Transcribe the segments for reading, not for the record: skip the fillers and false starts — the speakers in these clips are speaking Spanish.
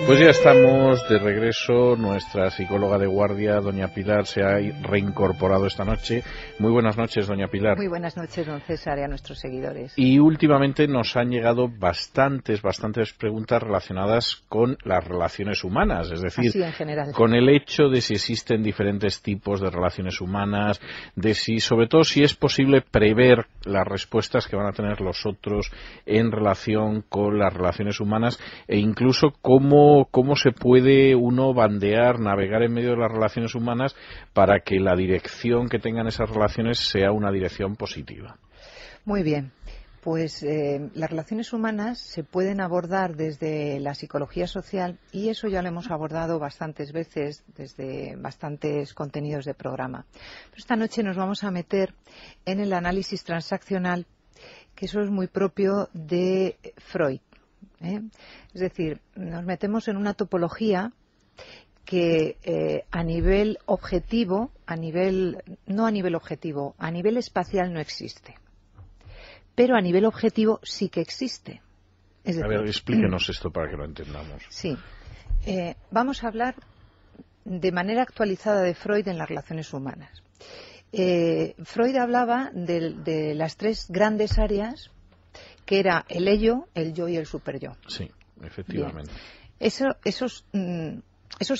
Pues ya estamos de regreso. Nuestra psicóloga de guardia, doña Pilar, se ha reincorporado esta noche. Muy buenas noches, doña Pilar. Muy buenas noches, don César, y a nuestros seguidores. Y últimamente nos han llegado bastantes preguntas relacionadas con las relaciones humanas, es decir, así en general, con el hecho de si existen diferentes tipos de relaciones humanas, de si, sobre todo, si es posible prever las respuestas que van a tener los otros en relación con las relaciones humanas, e incluso cómo se puede uno bandear, navegar en medio de las relaciones humanas para que la dirección que tengan esas relaciones sea una dirección positiva. Muy bien. Pues las relaciones humanas se pueden abordar desde la psicología social, y eso ya lo hemos abordado bastantes veces desde bastantes contenidos de programa. Pero esta noche nos vamos a meter en el análisis transaccional, que eso es muy propio de Freud. Es decir, nos metemos en una topología que a nivel objetivo, a nivel espacial no existe, pero a nivel objetivo sí que existe. Es decir, a ver, explíquenos esto para que lo entendamos. Sí. Vamos a hablar de manera actualizada de Freud en las relaciones humanas. Freud hablaba de las tres grandes áreas, que era el ello, el yo y el superyo. Sí, efectivamente. Esos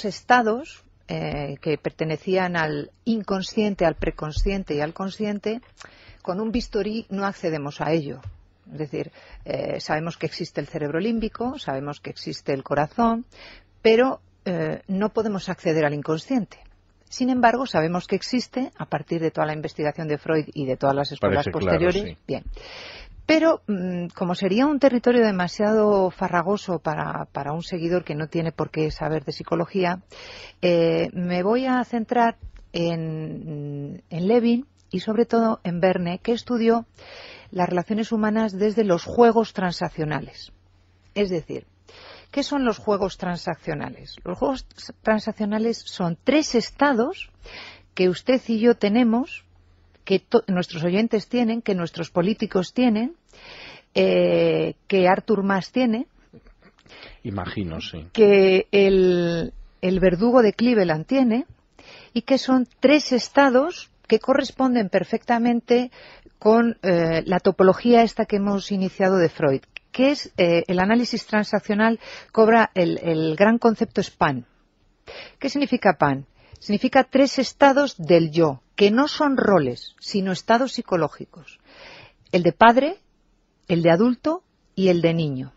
estados que pertenecían al inconsciente, al preconsciente y al consciente, con un bisturí no accedemos a ello. Es decir, sabemos que existe el cerebro límbico, sabemos que existe el corazón, pero no podemos acceder al inconsciente. Sin embargo, sabemos que existe, a partir de toda la investigación de Freud y de todas las escuelas posteriores. Claro, sí. Bien. Pero, como sería un territorio demasiado farragoso para un seguidor que no tiene por qué saber de psicología, me voy a centrar en Levin y sobre todo en Verne, que estudió las relaciones humanas desde los juegos transaccionales. Es decir, ¿qué son los juegos transaccionales? Los juegos transaccionales son tres estados que usted y yo tenemos, que nuestros oyentes tienen, que nuestros políticos tienen, que Artur Mas tiene. Imagino, sí. Que el verdugo de Cleveland tiene, y que son tres estados que corresponden perfectamente con la topología esta que hemos iniciado de Freud, que es el análisis transaccional. Cobra el gran concepto es PAN. ¿Qué significa PAN? Significa tres estados del yo, que no son roles, sino estados psicológicos. El de padre, el de adulto y el de niño.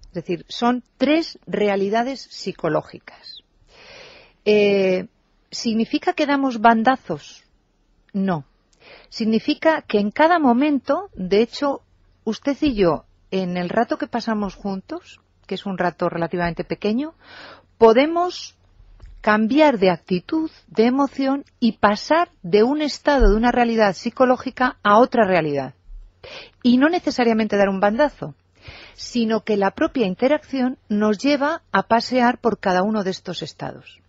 Es decir, son tres realidades psicológicas. ¿Significa que damos bandazos? No. Significa que en cada momento, de hecho, usted y yo, en el rato que pasamos juntos, que es un rato relativamente pequeño, podemos cambiar de actitud, de emoción, y pasar de un estado, de una realidad psicológica a otra realidad. Y no necesariamente dar un bandazo, sino que la propia interacción nos lleva a pasear por cada uno de estos estados.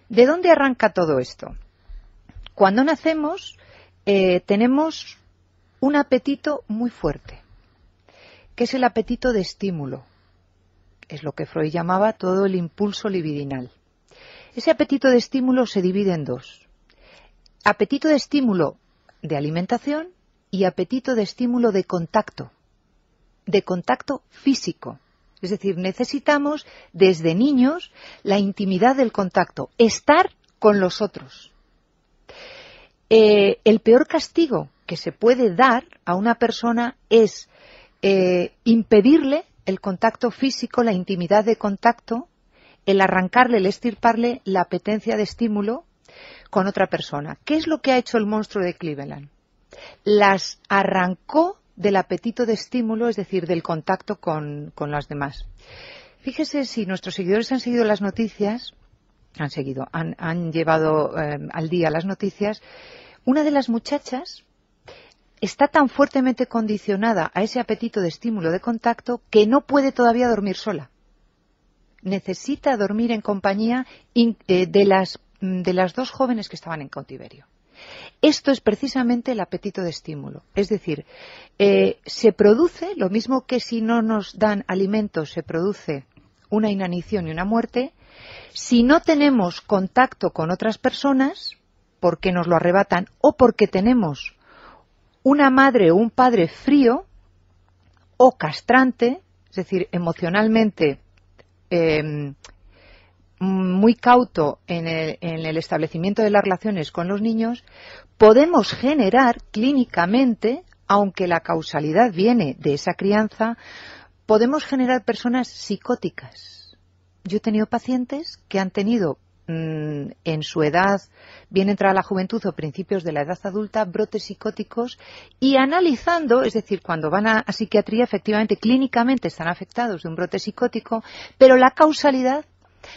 ¿De dónde arranca todo esto? Cuando nacemos tenemos un apetito muy fuerte, que es el apetito de estímulo. Es lo que Freud llamaba todo el impulso libidinal. Ese apetito de estímulo se divide en dos. Apetito de estímulo de alimentación y apetito de estímulo de contacto físico. Es decir, necesitamos desde niños la intimidad del contacto, estar con los otros. El peor castigo que se puede dar a una persona es impedirle el contacto físico, la intimidad de contacto, el arrancarle, el extirparle la apetencia de estímulo con otra persona. ¿Qué es lo que ha hecho el monstruo de Cleveland? Las arrancó del apetito de estímulo, es decir, del contacto con las demás. Fíjese, si nuestros seguidores han seguido las noticias, han llevado al día las noticias, una de las muchachas está tan fuertemente condicionada a ese apetito de estímulo de contacto que no puede todavía dormir sola. Necesita dormir en compañía de las dos jóvenes que estaban en cautiverio. Esto es precisamente el apetito de estímulo. Es decir, se produce, lo mismo que si no nos dan alimentos, se produce una inanición y una muerte, si no tenemos contacto con otras personas, porque nos lo arrebatan o porque tenemos una madre o un padre frío o castrante, es decir, emocionalmente muy cauto en el establecimiento de las relaciones con los niños, podemos generar clínicamente, aunque la causalidad viene de esa crianza, podemos generar personas psicóticas. Yo he tenido pacientes que han tenido en su edad, bien entrada la juventud o principios de la edad adulta, brotes psicóticos, y analizando, es decir, cuando van a psiquiatría, efectivamente, clínicamente están afectados de un brote psicótico, pero la causalidad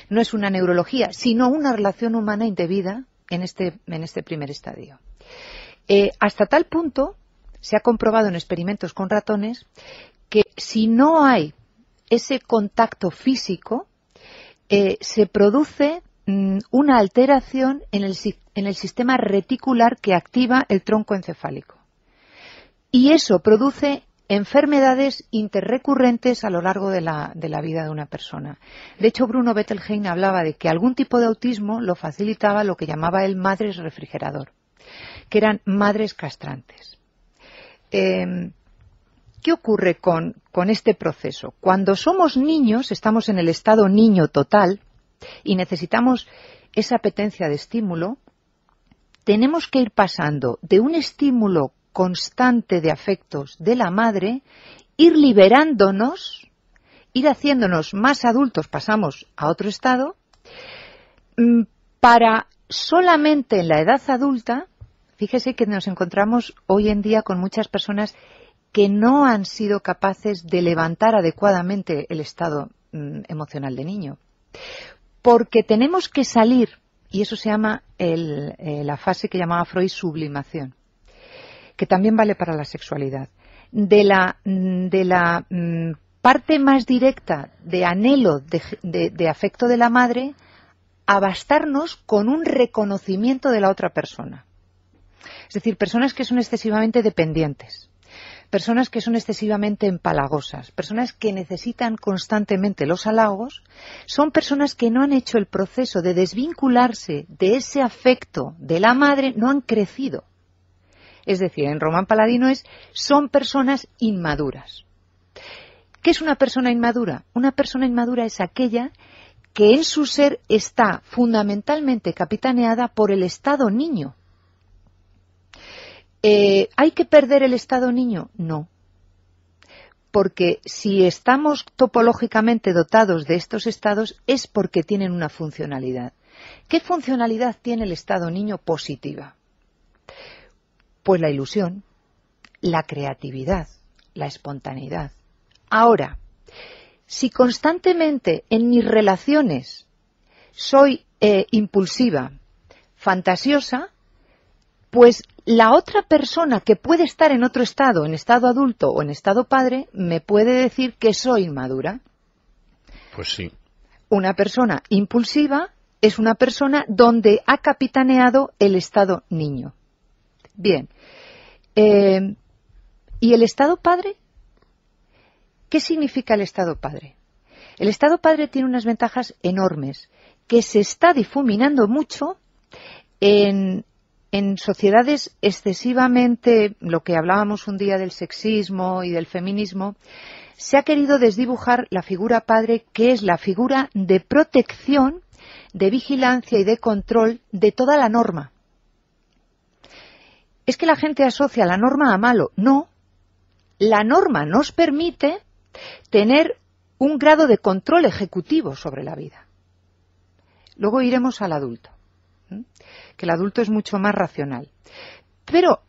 no es una neurología, sino una relación humana indebida en este primer estadio. Hasta tal punto se ha comprobado en experimentos con ratones que si no hay ese contacto físico, se produce una alteración en el sistema reticular que activa el tronco encefálico. Y eso produce enfermedades interrecurrentes a lo largo de la vida de una persona. De hecho, Bruno Bettelheim hablaba de que algún tipo de autismo lo facilitaba lo que llamaba él madres refrigerador, que eran madres castrantes. ¿Qué ocurre con este proceso? Cuando somos niños, estamos en el estado niño total y necesitamos esa apetencia de estímulo, tenemos que ir pasando de un estímulo constante de afectos de la madre, ir liberándonos, ir haciéndonos más adultos, pasamos a otro estado, para solamente en la edad adulta, fíjese que nos encontramos hoy en día con muchas personas que no han sido capaces de levantar adecuadamente el estado emocional de niño. Porque tenemos que salir, y eso se llama la fase que llamaba Freud sublimación, que también vale para la sexualidad, de la parte más directa de anhelo de afecto de la madre a bastarnos con un reconocimiento de la otra persona. Es decir, personas que son excesivamente dependientes, personas que son excesivamente empalagosas, personas que necesitan constantemente los halagos, son personas que no han hecho el proceso de desvincularse de ese afecto de la madre, no han crecido. Es decir, en Román Paladino son personas inmaduras. ¿Qué es una persona inmadura? Una persona inmadura es aquella que en su ser está fundamentalmente capitaneada por el estado niño. ¿Hay que perder el estado niño? No. Porque si estamos topológicamente dotados de estos estados es porque tienen una funcionalidad. ¿Qué funcionalidad tiene el estado niño positiva? Pues la ilusión, la creatividad, la espontaneidad. Ahora, si constantemente en mis relaciones soy impulsiva, fantasiosa, pues la otra persona que puede estar en otro estado, en estado adulto o en estado padre, me puede decir que soy inmadura. Pues sí. Una persona impulsiva es una persona donde ha capitaneado el estado niño. Bien. ¿Y el estado padre? ¿Qué significa el estado padre? El estado padre tiene unas ventajas enormes, que se está difuminando mucho en sociedades excesivamente, lo que hablábamos un día del sexismo y del feminismo, se ha querido desdibujar la figura padre, que es la figura de protección, de vigilancia y de control de toda la norma. Es que la gente asocia la norma a malo. No. La norma nos permite tener un grado de control ejecutivo sobre la vida. Luego iremos al adulto, que el adulto es mucho más racional. Pero,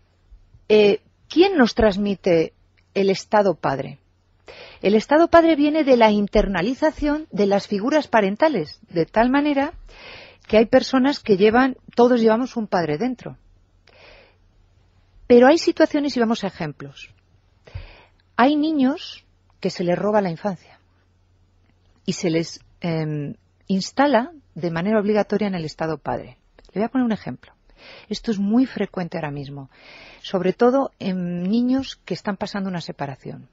¿quién nos transmite el estado padre? El estado padre viene de la internalización de las figuras parentales, de tal manera que hay personas que todos llevamos un padre dentro. Pero hay situaciones, y vamos a ejemplos. Hay niños que se les roba la infancia y se les instala de manera obligatoria en el estado padre. Le voy a poner un ejemplo. Esto es muy frecuente ahora mismo, sobre todo en niños que están pasando una separación.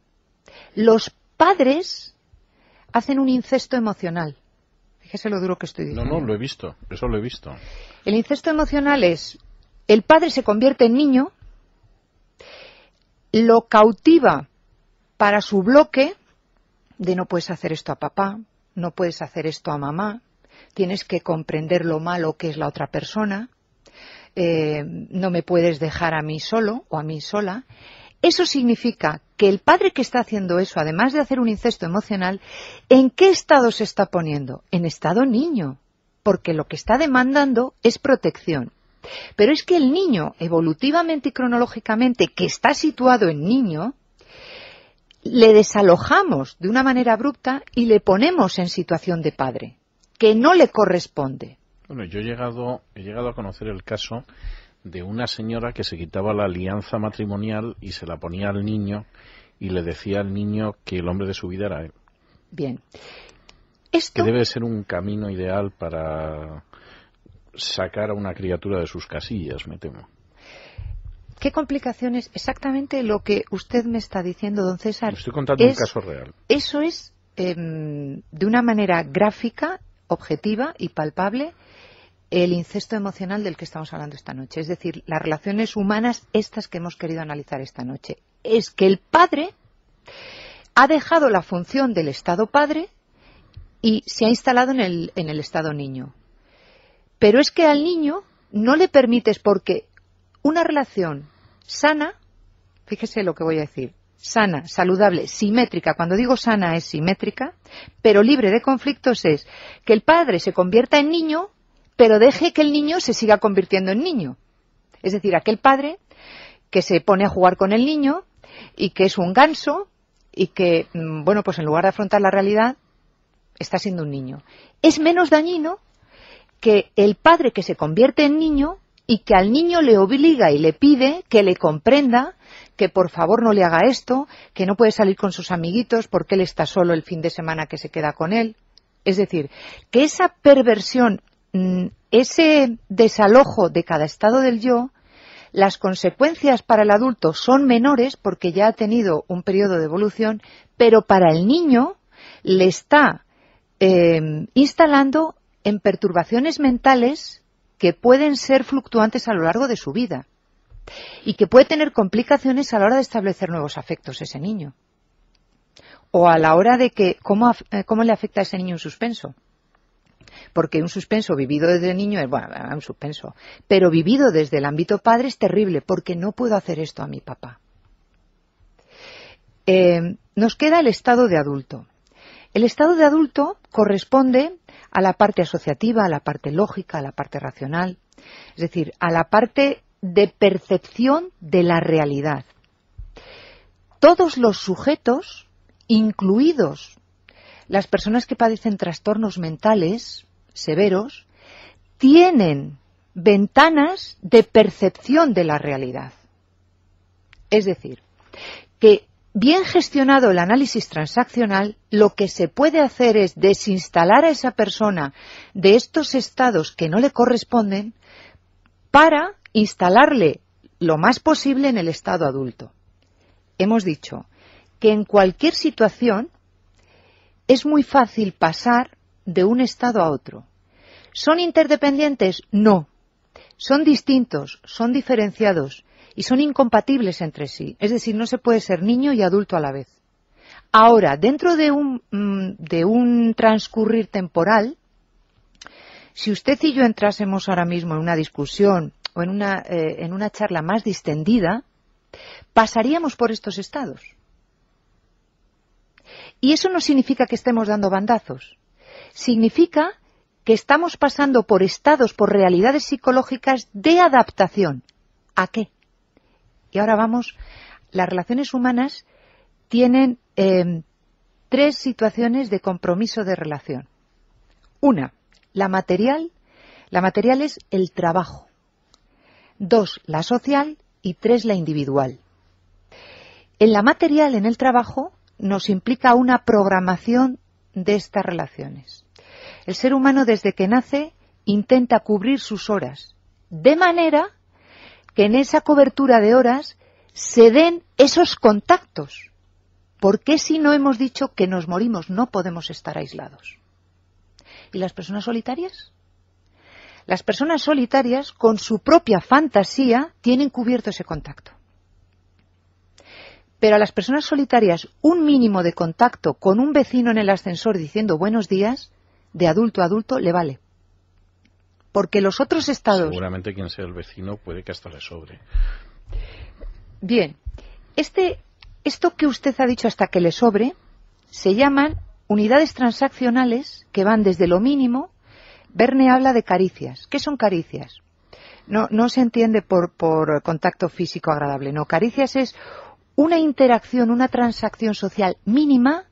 Los padres hacen un incesto emocional. Fíjese lo duro que estoy diciendo. No, lo he visto, eso lo he visto. El incesto emocional es, el padre se convierte en niño, lo cautiva para su bloque de no puedes hacer esto a papá, no puedes hacer esto a mamá, tienes que comprender lo malo que es la otra persona, no me puedes dejar a mí solo o a mí sola. Eso significa que el padre que está haciendo eso, además de hacer un incesto emocional, ¿en qué estado se está poniendo? En estado niño, porque lo que está demandando es protección. Pero es que el niño, evolutivamente y cronológicamente, que está situado en niño, le desalojamos de una manera abrupta y le ponemos en situación de padre, que no le corresponde. Bueno, yo he llegado a conocer el caso de una señora que se quitaba la alianza matrimonial y se la ponía al niño y le decía al niño que el hombre de su vida era él. Bien. Que debe ser un camino ideal para sacar a una criatura de sus casillas, me temo. ¿Qué complicaciones? Exactamente lo que usted me está diciendo, don César. Me estoy contando un caso real. Eso es, de una manera gráfica, objetiva y palpable, el incesto emocional del que estamos hablando esta noche. Es decir, las relaciones humanas, estas que hemos querido analizar esta noche. Es que el padre ha dejado la función del estado padre y se ha instalado en el estado niño. Pero es que al niño no le permites, porque una relación sana, fíjese lo que voy a decir, sana, saludable, simétrica, cuando digo sana es simétrica, pero libre de conflictos, es que el padre se convierta en niño, pero deje que el niño se siga convirtiendo en niño. Es decir, aquel padre que se pone a jugar con el niño y que es un ganso y que, bueno, pues en lugar de afrontar la realidad, está siendo un niño. Es menos dañino que el padre que se convierte en niño y que al niño le obliga y le pide que le comprenda, que por favor no le haga esto, que no puede salir con sus amiguitos porque él está solo el fin de semana que se queda con él. Es decir, que esa perversión, ese desalojo de cada estado del yo, las consecuencias para el adulto son menores porque ya ha tenido un periodo de evolución, pero para el niño le está instalando en perturbaciones mentales que pueden ser fluctuantes a lo largo de su vida y que puede tener complicaciones a la hora de establecer nuevos afectos ese niño, o a la hora de que cómo le afecta a ese niño un suspenso, porque un suspenso vivido desde niño es, bueno, un suspenso, pero vivido desde el ámbito padre es terrible, porque no puedo hacer esto a mi papá. Nos queda el estado de adulto. El estado de adulto corresponde a la parte asociativa, a la parte lógica, a la parte racional, es decir, a la parte de percepción de la realidad. Todos los sujetos, incluidos las personas que padecen trastornos mentales severos, tienen ventanas de percepción de la realidad. Es decir, que bien gestionado el análisis transaccional, lo que se puede hacer es desinstalar a esa persona de estos estados que no le corresponden para instalarle lo más posible en el estado adulto. Hemos dicho que en cualquier situación es muy fácil pasar de un estado a otro. ¿Son interdependientes? No. Son distintos, son diferenciados y son incompatibles entre sí. Es decir, no se puede ser niño y adulto a la vez. Ahora, dentro de un transcurrir temporal, si usted y yo entrásemos ahora mismo en una discusión o en una charla más distendida, pasaríamos por estos estados. Y eso no significa que estemos dando bandazos. Significa que estamos pasando por estados, por realidades psicológicas de adaptación. ¿A qué? Y ahora vamos, las relaciones humanas tienen 3 situaciones de compromiso de relación. Una, la material es el trabajo. 2, la social, y 3, la individual. En la material, en el trabajo, nos implica una programación de estas relaciones. El ser humano desde que nace intenta cubrir sus horas, de manera que en esa cobertura de horas se den esos contactos ¿Por qué si no hemos dicho que nos morimos no podemos estar aislados? ¿Y las personas solitarias? Las personas solitarias, con su propia fantasía, tienen cubierto ese contacto. Pero a las personas solitarias, un mínimo de contacto con un vecino en el ascensor diciendo buenos días, de adulto a adulto, le vale. Porque los otros estados... Seguramente quien sea el vecino puede que hasta le sobre. Bien, esto que usted ha dicho hasta que le sobre, se llaman unidades transaccionales que van desde lo mínimo. Verne habla de caricias. ¿Qué son caricias? No se entiende por contacto físico agradable. No, caricias es una interacción, una transacción social mínima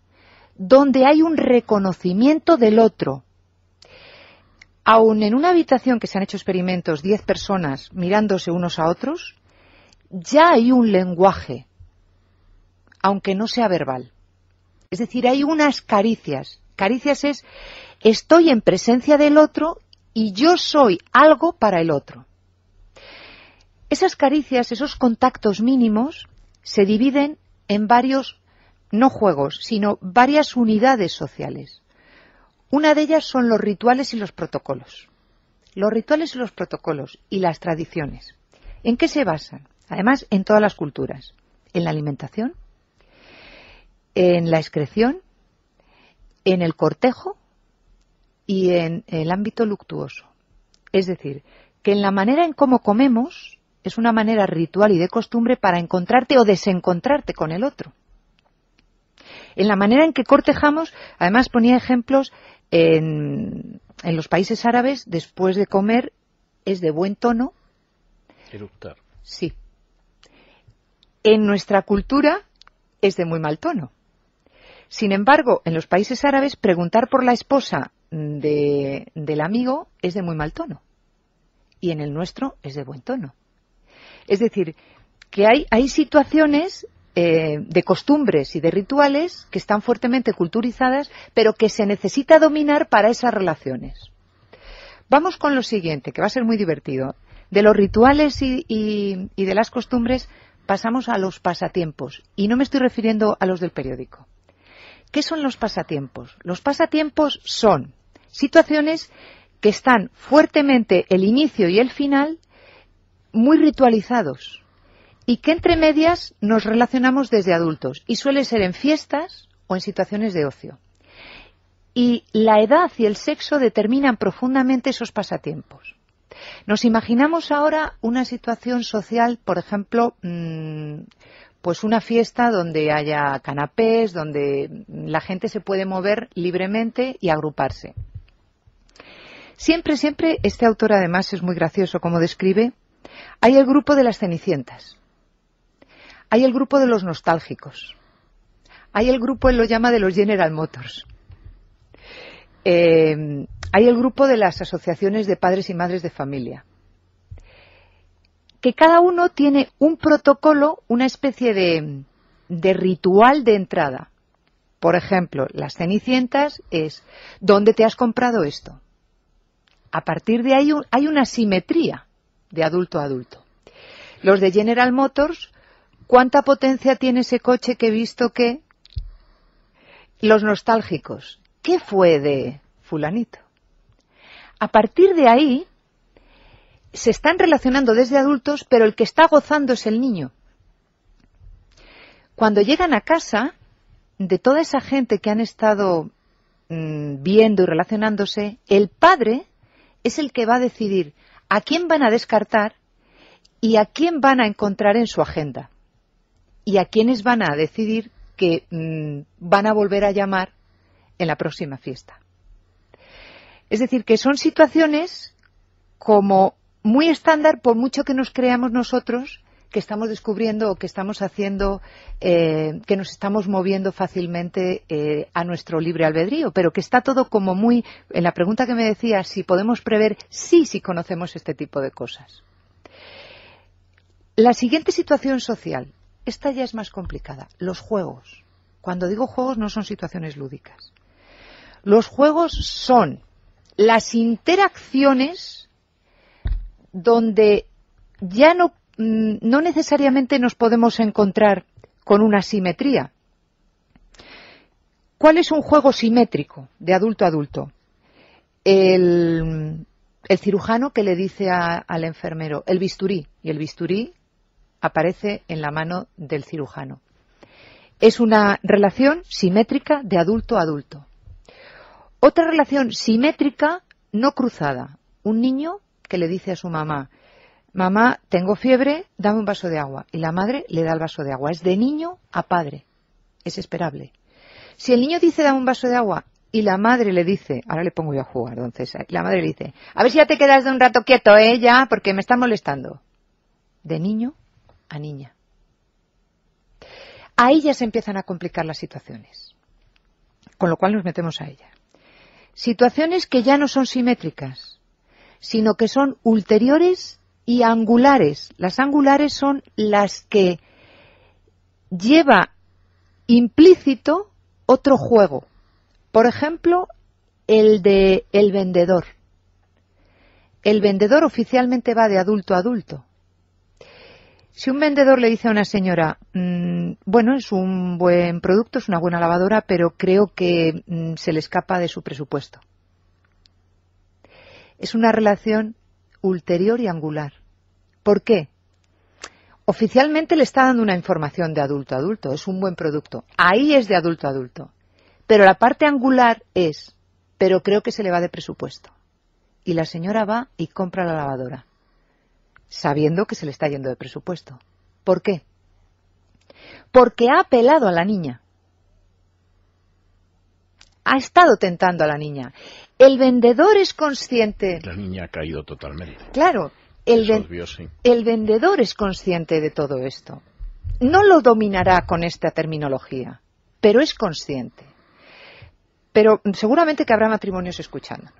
donde hay un reconocimiento del otro. Aun en una habitación que se han hecho experimentos, 10 personas mirándose unos a otros, ya hay un lenguaje, aunque no sea verbal. Es decir, hay unas caricias. Caricias es, estoy en presencia del otro y yo soy algo para el otro. Esas caricias, esos contactos mínimos, se dividen en varios, no juegos, sino varias unidades sociales. Una de ellas son los rituales y los protocolos. Los rituales y los protocolos y las tradiciones. ¿En qué se basan? Además, en todas las culturas. En la alimentación, en la excreción, en el cortejo y en el ámbito luctuoso. Es decir, que en la manera en cómo comemos es una manera ritual y de costumbre para encontrarte o desencontrarte con el otro. En la manera en que cortejamos, además ponía ejemplos en los países árabes, después de comer es de buen tono. Eructar. Sí. En nuestra cultura es de muy mal tono. Sin embargo, en los países árabes, preguntar por la esposa del amigo es de muy mal tono. Y en el nuestro es de buen tono. Es decir, que hay situaciones de costumbres y de rituales que están fuertemente culturizadas, pero que se necesita dominar para esas relaciones. Vamos con lo siguiente, que va a ser muy divertido. De los rituales y de las costumbres pasamos a los pasatiempos. Y no me estoy refiriendo a los del periódico. ¿Qué son los pasatiempos? Los pasatiempos son situaciones que están fuertemente el inicio y el final muy ritualizados y que entre medias nos relacionamos desde adultos y suele ser en fiestas o en situaciones de ocio. Y la edad y el sexo determinan profundamente esos pasatiempos. Nos imaginamos ahora una situación social, por ejemplo, pues una fiesta donde haya canapés, donde la gente se puede mover libremente y agruparse. Siempre, este autor además es muy gracioso como describe, hay el grupo de las cenicientas, hay el grupo de los nostálgicos, hay el grupo, él lo llama, de los General Motors, hay el grupo de las asociaciones de padres y madres de familia, que cada uno tiene un protocolo, una especie de ritual de entrada. Por ejemplo, las cenicientas es, ¿dónde te has comprado esto? A partir de ahí hay una simetría de adulto a adulto. Los de General Motors, ¿cuánta potencia tiene ese coche que he visto que? Los nostálgicos, ¿qué fue de fulanito? A partir de ahí se están relacionando desde adultos, pero el que está gozando es el niño. Cuando llegan a casa, de toda esa gente que han estado viendo y relacionándose, el padre es el que va a decidir a quién van a descartar y a quién van a encontrar en su agenda. Y a quiénes van a decidir que van a volver a llamar en la próxima fiesta. Es decir, que son situaciones como muy estándar, por mucho que nos creamos nosotros que estamos descubriendo o que estamos haciendo, que nos estamos moviendo fácilmente a nuestro libre albedrío, pero que está todo como muy, en la pregunta que me decía, si podemos prever, sí, si conocemos este tipo de cosas. La siguiente situación social, esta ya es más complicada, los juegos. Cuando digo juegos no son situaciones lúdicas. Los juegos son las interacciones donde ya no necesariamente nos podemos encontrar con una simetría. ¿Cuál es un juego simétrico de adulto a adulto? El cirujano que le dice al enfermero, el bisturí, y el bisturí aparece en la mano del cirujano. Es una relación simétrica de adulto a adulto. Otra relación simétrica no cruzada. Un niño que le dice a su mamá, mamá, tengo fiebre, dame un vaso de agua. Y la madre le da el vaso de agua. Es de niño a padre. Es esperable. Si el niño dice, dame un vaso de agua, y la madre le dice, ahora le pongo yo a jugar, don César, y la madre le dice, a ver si ya te quedas de un rato quieto, ya, porque me está molestando. De niño a niña. Ahí ya se empiezan a complicar las situaciones. Con lo cual nos metemos a ella. Situaciones que ya no son simétricas, sino que son ulteriores y angulares. Las angulares son las que lleva implícito otro juego. Por ejemplo, el de el vendedor. El vendedor oficialmente va de adulto a adulto. Si un vendedor le dice a una señora, bueno, es un buen producto, es una buena lavadora, pero creo que se le escapa de su presupuesto. Es una relación ulterior y angular. ¿Por qué? Oficialmente le está dando una información de adulto a adulto, es un buen producto. Ahí es de adulto a adulto. Pero la parte angular es, pero creo que se le va de presupuesto. Y la señora va y compra la lavadora, sabiendo que se le está yendo de presupuesto. ¿Por qué? Porque ha apelado a la niña. Ha estado tentando a la niña. El vendedor es consciente. La niña ha caído totalmente. Claro, sí. El vendedor es consciente de todo esto. No lo dominará con esta terminología, pero es consciente. Pero seguramente que habrá matrimonios escuchándonos.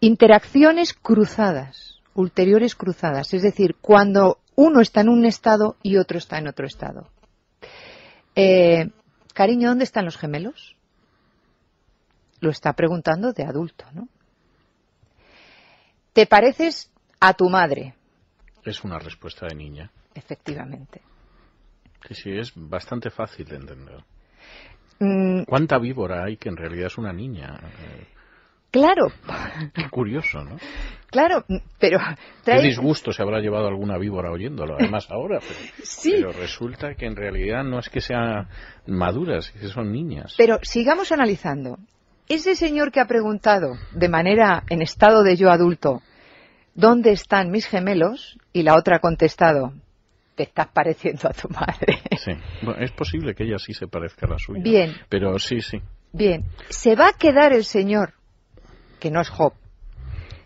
Interacciones cruzadas, ulteriores cruzadas, es decir, cuando uno está en un estado y otro está en otro estado. Cariño, ¿dónde están los gemelos? Lo está preguntando de adulto, ¿no? ¿Te pareces a tu madre? Es una respuesta de niña. Efectivamente. Sí, es bastante fácil de entender. ¿Cuánta víbora hay que en realidad es una niña? Claro. Qué curioso, ¿no? Claro, pero... Qué disgusto se habrá llevado alguna víbora oyéndolo, además ahora. Sí. Pero resulta que en realidad no es que sean maduras, es que son niñas. Pero sigamos analizando. Ese señor que ha preguntado de manera en estado de yo adulto, ¿dónde están mis gemelos? Y la otra ha contestado, te estás pareciendo a tu madre. Sí, bueno, es posible que ella sí se parezca a la suya. Bien. Pero sí, sí. Bien, ¿se va a quedar el señor, que no es Job,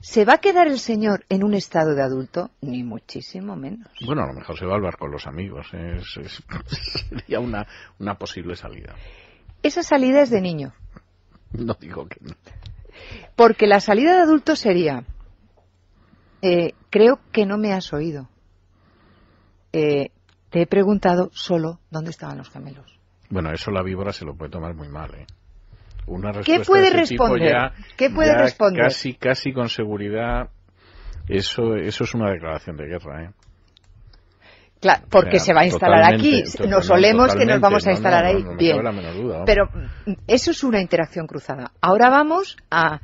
se va a quedar el señor en un estado de adulto? Ni muchísimo menos. Bueno, a lo mejor se va al bar con los amigos. Sería una posible salida. Esa salida es de niño. No digo que no. Porque la salida de adulto sería, creo que no me has oído. Te he preguntado solo dónde estaban los gemelos. Bueno, eso la víbora se lo puede tomar muy mal, ¿eh? Una respuesta ¿Qué puede de ese responder? Tipo ¿Qué puede responder? Casi con seguridad, eso es una declaración de guerra, ¿eh? Claro, porque se va a instalar aquí. Nos solemos que nos vamos a instalar ahí. No bien. la menor duda, pero eso es una interacción cruzada. Ahora vamos a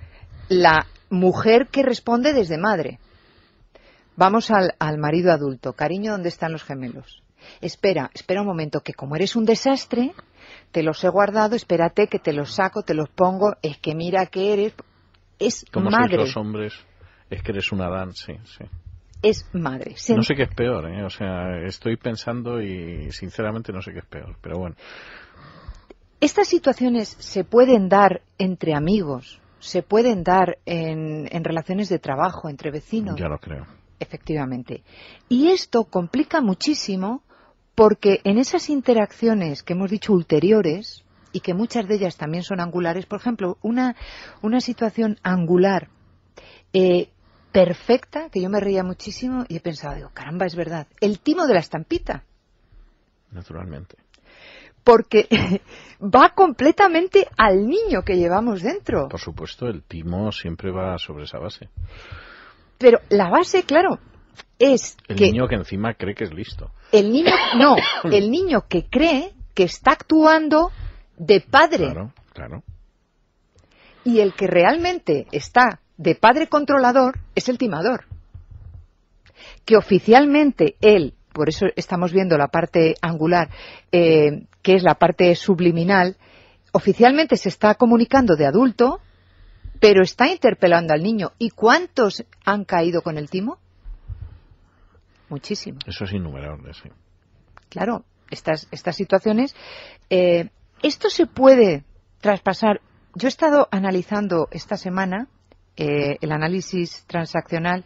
la mujer que responde desde madre. Vamos al marido adulto. Cariño, ¿dónde están los gemelos? Espera un momento, que como eres un desastre, te los he guardado, espérate que te los saco, te los pongo, es que mira que eres... Es como madre. Sois los hombres, es que eres un Adán, sí. Es madre. No sé qué es peor, ¿eh? O sea, estoy pensando y sinceramente no sé qué es peor, pero bueno. Estas situaciones se pueden dar entre amigos, se pueden dar en relaciones de trabajo, entre vecinos. Ya lo creo. Efectivamente. Y esto complica muchísimo porque en esas interacciones que hemos dicho ulteriores, y que muchas de ellas también son angulares, por ejemplo, una situación angular perfecta, que yo me reía muchísimo y he pensado, digo, caramba, es verdad, el timo de la estampita. Naturalmente. Porque va completamente al niño que llevamos dentro. Por supuesto, el timo siempre va sobre esa base. Pero la base, claro, es el niño que encima cree que es listo. El niño, no, el niño que cree que está actuando de padre. Claro, claro. Y el que realmente está de padre controlador es el timador. Que oficialmente él, por eso estamos viendo la parte angular, que es la parte subliminal, oficialmente se está comunicando de adulto, pero está interpelando al niño. ¿Y cuántos han caído con el timo? Muchísimos. Eso es innumerable, sí. Claro, estas situaciones, esto se puede traspasar. Yo he estado analizando esta semana el análisis transaccional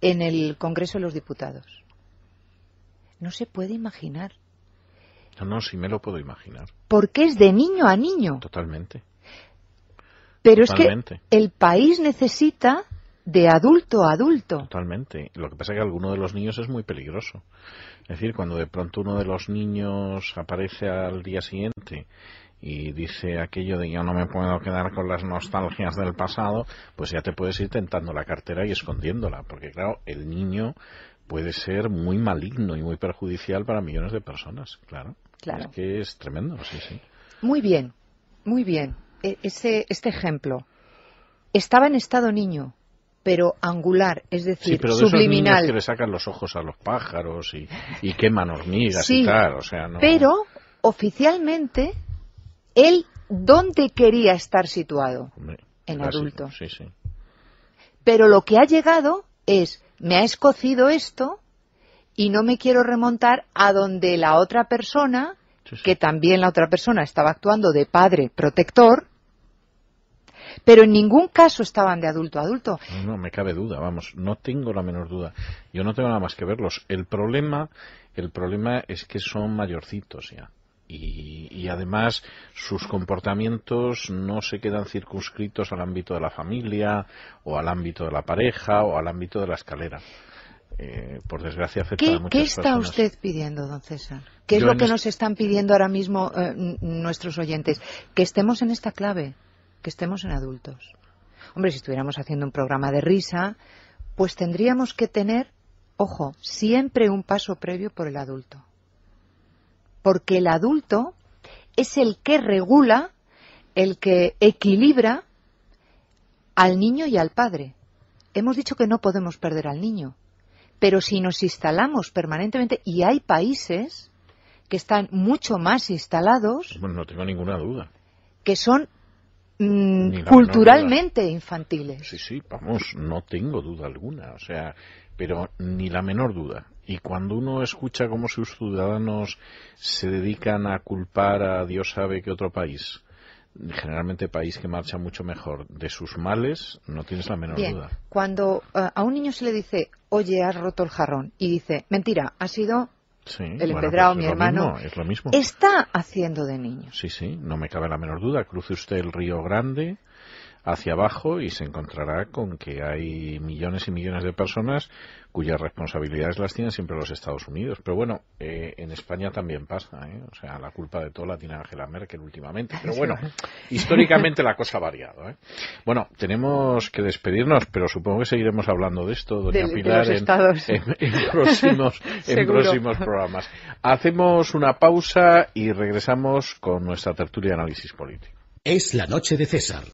en el Congreso de los Diputados. No se puede imaginar. No, sí me lo puedo imaginar. Porque es de niño a niño. Totalmente. Pero Totalmente. es que el país necesita de adulto a adulto. Totalmente. Lo que pasa es que alguno de los niños es muy peligroso. Es decir, cuando de pronto uno de los niños aparece al día siguiente y dice aquello de yo no me puedo quedar con las nostalgias del pasado, pues ya te puedes ir tentando la cartera y escondiéndola. Porque claro, el niño puede ser muy maligno y muy perjudicial para millones de personas. Claro. Es que es tremendo, sí, sí. Muy bien, muy bien. Este ejemplo estaba en estado niño, pero angular, es decir, sí, pero de subliminal. Esos niños que le sacan los ojos a los pájaros y queman hormigas sí, y tal, o sea, no. Pero oficialmente él ¿dónde quería estar situado? Hombre, en adulto. Sí, sí. Pero lo que ha llegado es me ha escocido esto y no me quiero remontar a donde la otra persona, sí. Que también la otra persona estaba actuando de padre protector, pero en ningún caso estaban de adulto a adulto. No me cabe duda, vamos, no tengo la menor duda. Yo no tengo nada más que verlos. El problema es que son mayorcitos ya. Y además sus comportamientos no se quedan circunscritos al ámbito de la familia o al ámbito de la pareja o al ámbito de la escalera. Por desgracia afecta a muchas personas. ¿Qué está usted pidiendo, don César? ¿Qué es lo que nos están pidiendo ahora mismo nuestros oyentes? Que estemos en esta clave, que estemos en adultos. Hombre, si estuviéramos haciendo un programa de risa, pues tendríamos que tener, ojo, siempre un paso previo por el adulto. Porque el adulto es el que regula, el que equilibra al niño y al padre. Hemos dicho que no podemos perder al niño, pero si nos instalamos permanentemente, y hay países que están mucho más instalados, bueno, no tengo ninguna duda, que son culturalmente infantiles. Sí, sí, vamos, no tengo duda alguna, o sea, pero ni la menor duda. Y cuando uno escucha cómo sus ciudadanos se dedican a culpar a Dios sabe qué otro país, generalmente país que marcha mucho mejor, de sus males, no tienes la menor duda. Cuando a un niño se le dice, oye, has roto el jarrón, y dice, mentira, ha sido el empedrado, mi hermano, es lo mismo. Está haciendo de niño. Sí, sí, no me cabe la menor duda. Cruce usted el Río Grande hacia abajo y se encontrará con que hay millones y millones de personas cuyas responsabilidades las tienen siempre los Estados Unidos. Pero bueno, en España también pasa, o sea, la culpa de todo la tiene Angela Merkel últimamente. Pero bueno, históricamente la cosa ha variado. Bueno, tenemos que despedirnos, pero supongo que seguiremos hablando de esto, doña Pilar, en próximos programas. Hacemos una pausa y regresamos con nuestra tertulia de análisis político. Es la noche de César.